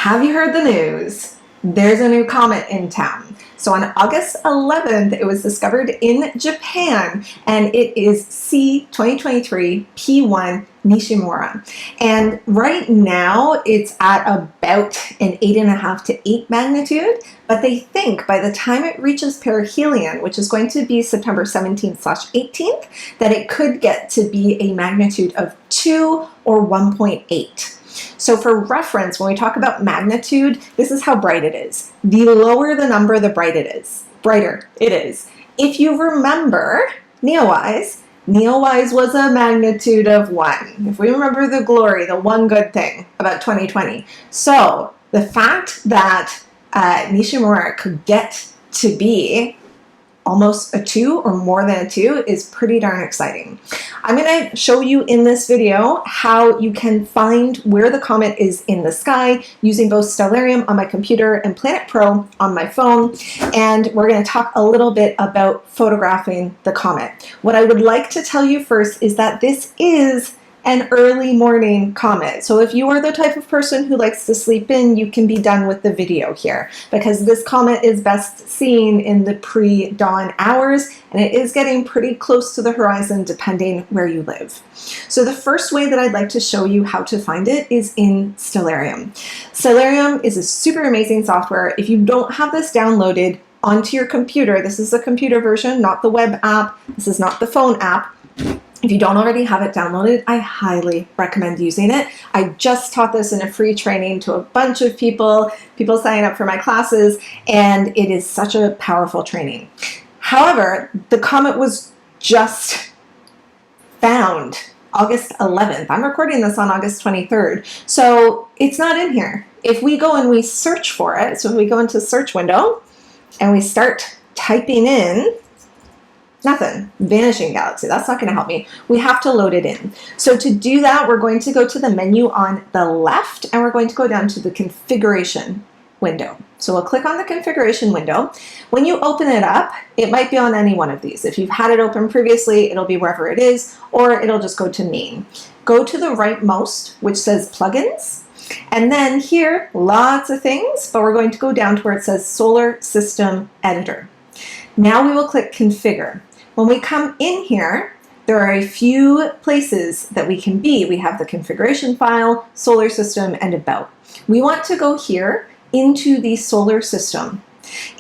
Have you heard the news? There's a new comet in town. So on August 11th, it was discovered in Japan, and it is C 2023 P1 Nishimura. And right now, it's at about an 8.5 to 8 magnitude, but they think by the time it reaches perihelion, which is going to be September 17th/18th, that it could get to be a magnitude of 2 or 1.8. So for reference, when we talk about magnitude, this is how bright it is. The lower the number, the brighter it is. If you remember Neowise was a magnitude of 1. If we remember the glory, the one good thing about 2020. So the fact that Nishimura could get to be almost a 2 or more than a 2 is pretty darn exciting. I'm going to show you in this video how you can find where the comet is in the sky using both Stellarium on my computer and Planet Pro on my phone, and we're going to talk a little bit about photographing the comet. What I would like to tell you first is that this is an early morning comet. So if you are the type of person who likes to sleep in, you can be done with the video here, because this comet is best seen in the pre-dawn hours, and it is getting pretty close to the horizon depending where you live. So the first way that I'd like to show you how to find it is in Stellarium. Stellarium is a super amazing software. If you don't have this downloaded onto your computer, this is the computer version, not the web app, this is not the phone app. If you don't already have it downloaded, I highly recommend using it. I just taught this in a free training to a bunch of people signing up for my classes, and it is such a powerful training. However, the comet was just found August 11th. I'm recording this on August 23rd, so it's not in here. If we go and we search for it, so if we go into search window and we start typing in, nothing. Vanishing galaxy. That's not going to help me. We have to load it in. So to do that, we're going to go to the menu on the left, and we're going to go down to the configuration window. So we'll click on the configuration window. When you open it up, it might be on any one of these. If you've had it open previously, it'll be wherever it is, or it'll just go to main. Go to the rightmost, which says plugins. And then here, lots of things, but we're going to go down to where it says Solar System Editor. Now we will click Configure. When we come in here, there are a few places that we can be. We have the configuration file, solar system, and about. We want to go here into the solar system.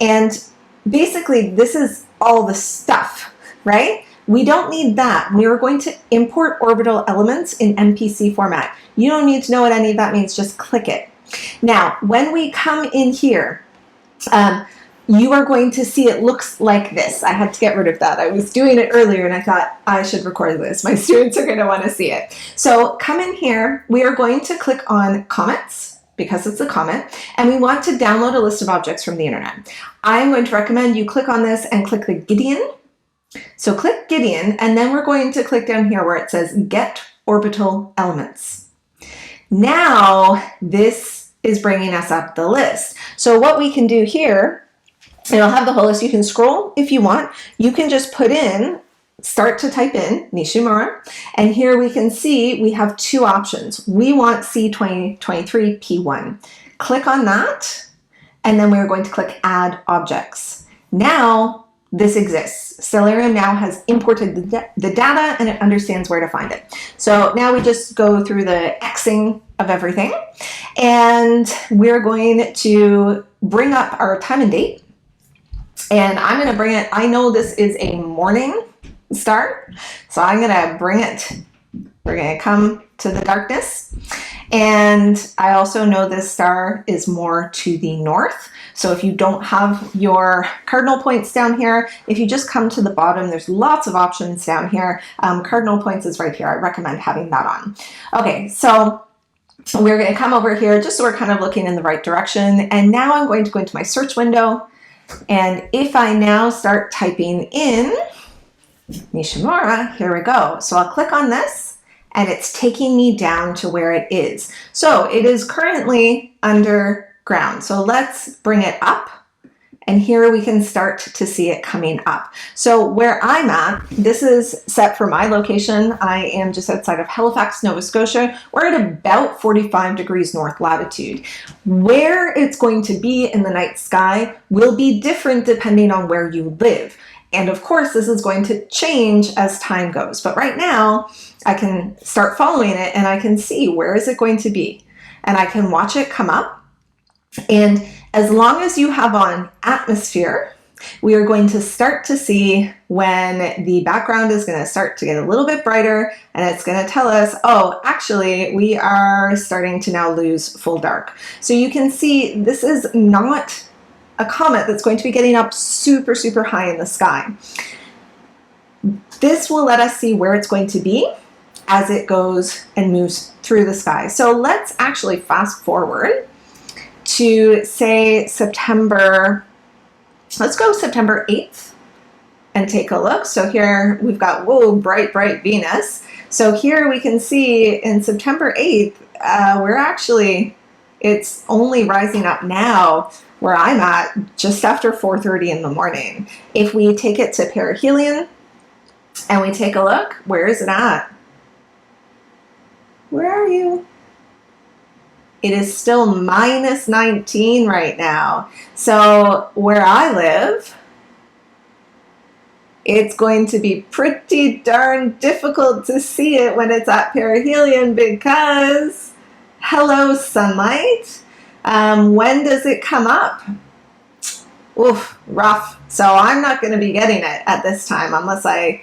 And basically, this is all the stuff, right? We don't need that. We are going to import orbital elements in MPC format. You don't need to know what any of that means, just click it. Now, when we come in here, you are going to see it looks like this. I had to get rid of that. I was doing it earlier and I thought I should record this. My students are going to want to see it. So come in here. We are going to click on Comets because it's a comet, and we want to download a list of objects from the internet. I'm going to recommend you click on this and click the Gideon. So click Gideon, and then we're going to click down here where it says Get Orbital Elements. Now this is bringing us up the list. So what we can do here, it'll have the whole list. You can scroll if you want. You can just put in, start to type in Nishimura, and here we can see we have two options. We want C 2023 P1. Click on that, and then we're going to click Add Objects. Now this exists. Stellarium now has imported the data, and it understands where to find it. So now we just go through the Xing of everything, and we're going to bring up our time and date. And I'm going to bring it, I know this is a morning start, so I'm going to bring it, we're going to come to the darkness. And I also know this star is more to the north. So if you don't have your cardinal points down here, if you just come to the bottom, there's lots of options down here. Cardinal points is right here. I recommend having that on. Okay, so we're going to come over here just so we're kind of looking in the right direction. And now I'm going to go into my search window. And if I now start typing in Nishimura, here we go. So I'll click on this, and it's taking me down to where it is. So it is currently underground. So let's bring it up And here we can start to see it coming up. So where I'm at, this is set for my location. I am just outside of Halifax, Nova Scotia. We're at about 45 degrees north latitude. Where it's going to be in the night sky will be different depending on where you live. And of course, this is going to change as time goes. But right now, I can start following it and I can see where is it going to be. And I can watch it come up. And as long as you have on atmosphere, we are going to start to see when the background is going to start to get a little bit brighter, and it's going to tell us, oh, actually, we are starting to now lose full dark. So you can see this is not a comet that's going to be getting up super, super high in the sky. This will let us see where it's going to be as it goes and moves through the sky. So let's actually fast forward to say September, let's go September 8th and take a look. So here we've got, whoa, bright, bright Venus. So here we can see in September 8th, it's only rising up now where I'm at just after 4:30 in the morning. If we take it to perihelion and we take a look, where is it at? Where are you? It is still minus 19 right now. So where I live, it's going to be pretty darn difficult to see it when it's at perihelion because, hello, sunlight. When does it come up? Oof, rough. So I'm not going to be getting it at this time unless I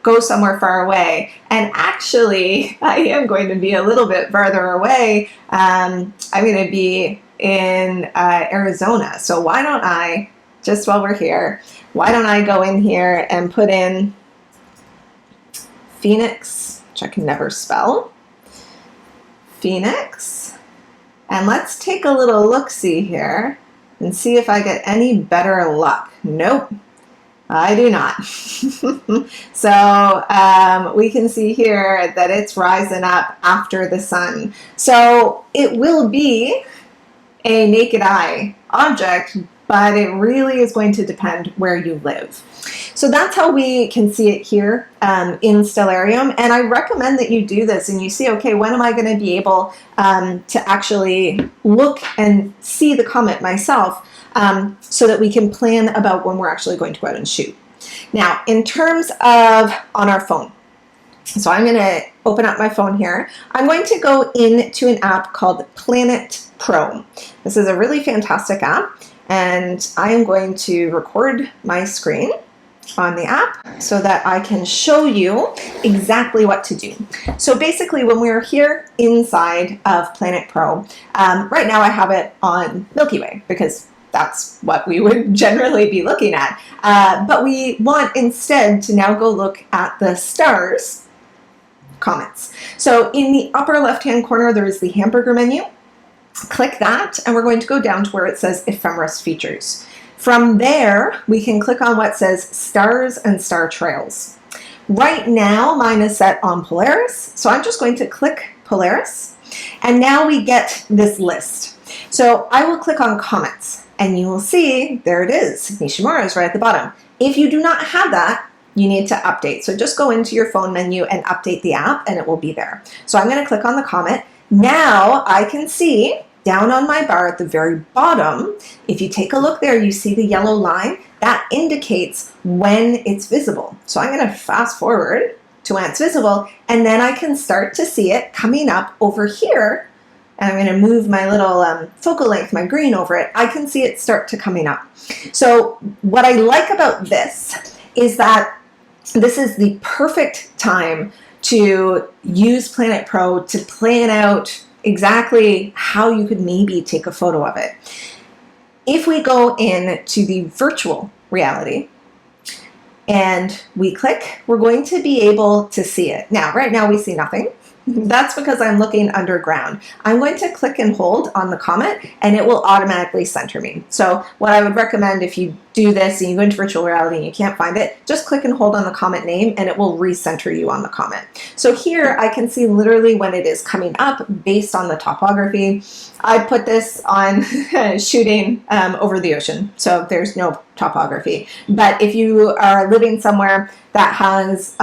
go somewhere far away. And actually, I am going to be a little bit farther away. I'm going to be in Arizona. So why don't I, just while we're here, why don't I go in here and put in Phoenix, which I can never spell, Phoenix, and let's take a little look-see here and see if I get any better luck. Nope. I do not. So we can see here that it's rising up after the sun. So it will be a naked eye object, but it really is going to depend where you live. So that's how we can see it here in Stellarium. And I recommend that you do this and you see, okay, when am I going to be able to actually look and see the comet myself? So that we can plan about when we're actually going to go out and shoot. Now, in terms of on our phone, so I'm going to open up my phone here. I'm going to go into an app called Planet Pro. This is a really fantastic app, and I am going to record my screen on the app so that I can show you exactly what to do. So basically, when we're here inside of Planet Pro, right now I have it on Milky Way because that's what we would generally be looking at. But we want instead to now go look at the stars, comets. So in the upper left-hand corner, there is the hamburger menu. Click that, and we're going to go down to where it says Ephemeris Features. From there, we can click on what says Stars and Star Trails. Right now, mine is set on Polaris, so I'm just going to click Polaris, and now we get this list. So I will click on Comets. And you will see, there it is. Nishimura is right at the bottom. If you do not have that, you need to update. So just go into your phone menu and update the app and it will be there. So I'm going to click on the comet. Now I can see down on my bar at the very bottom, if you take a look there, you see the yellow line. That indicates when it's visible. So I'm going to fast forward to when it's visible, and then I can start to see it coming up over here. And I'm going to move my little focal length, my green over it. I can see it start to coming up. So what I like about this is that this is the perfect time to use Planet Pro to plan out exactly how you could maybe take a photo of it. If we go into the virtual reality and we click, we're going to be able to see it. Now, right now we see nothing. That's because I'm looking underground. I'm going to click and hold on the comet and it will automatically center me. So what I would recommend if you do this and you go into virtual reality and you can't find it, just click and hold on the comet name and it will recenter you on the comet. So here I can see literally when it is coming up based on the topography. I put this on shooting over the ocean, so there's no topography. But if you are living somewhere that has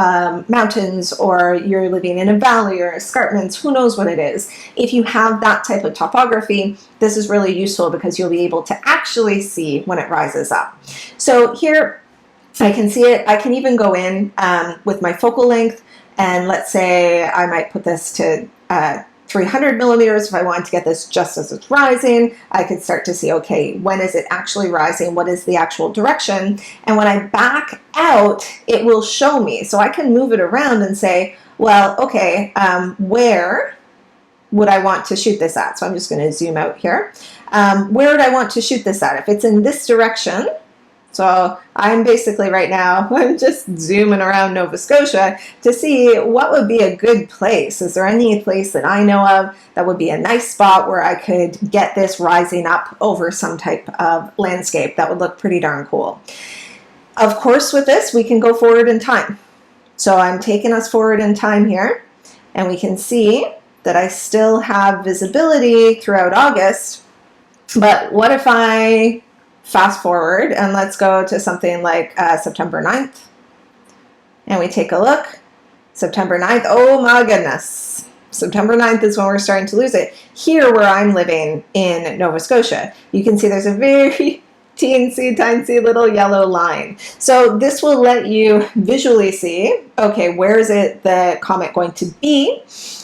mountains, or you're living in a valley or escarpments, who knows what it is. If you have that type of topography, this is really useful because you'll be able to actually see when it rises up. So here I can see it. I can even go in with my focal length, and let's say I might put this to 300 millimeters. If I wanted to get this just as it's rising, I could start to see, okay, when is it actually rising? What is the actual direction? And when I back out, it will show me. So I can move it around and say, well, okay, where would I want to shoot this at? So I'm just going to zoom out here. Where would I want to shoot this at? If it's in this direction, so I'm basically right now, I'm just zooming around Nova Scotia to see what would be a good place. Is there any place that I know of that would be a nice spot where I could get this rising up over some type of landscape that would look pretty darn cool? Of course, with this, we can go forward in time. So I'm taking us forward in time here, and we can see that I still have visibility throughout August. But what if I fast forward and let's go to something like September 9th, and we take a look. September 9th, oh my goodness. September 9th is when we're starting to lose it. Here where I'm living in Nova Scotia, you can see there's a very teensy little yellow line. So this will let you visually see, okay, where is it the comet going to be?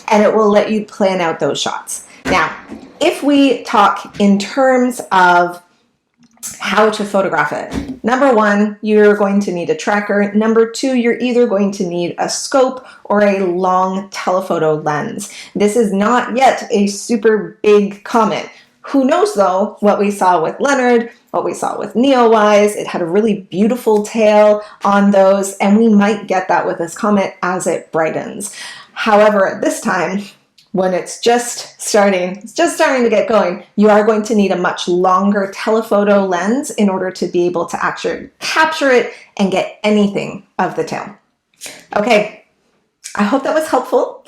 And it will let you plan out those shots. Now, if we talk in terms of how to photograph it. Number one, you're going to need a tracker. Number two, you're either going to need a scope or a long telephoto lens. This is not yet a super big comet. Who knows though, what we saw with Leonard, what we saw with Neowise, it had a really beautiful tail on those, and we might get that with this comet as it brightens. However, at this time, when it's just starting to get going, you are going to need a much longer telephoto lens in order to be able to actually capture it and get anything of the tail. Okay, I hope that was helpful.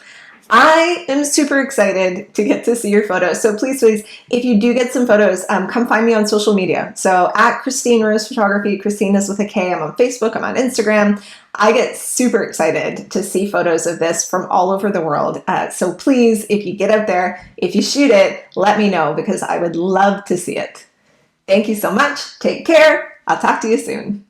I am super excited to get to see your photos. So please, if you do get some photos, come find me on social media. So at Christine Rose Photography, Christine is with a K. I'm on Facebook, I'm on Instagram. I get super excited to see photos of this from all over the world. So please, if you get out there, if you shoot it, let me know because I would love to see it. Thank you so much. Take care. I'll talk to you soon.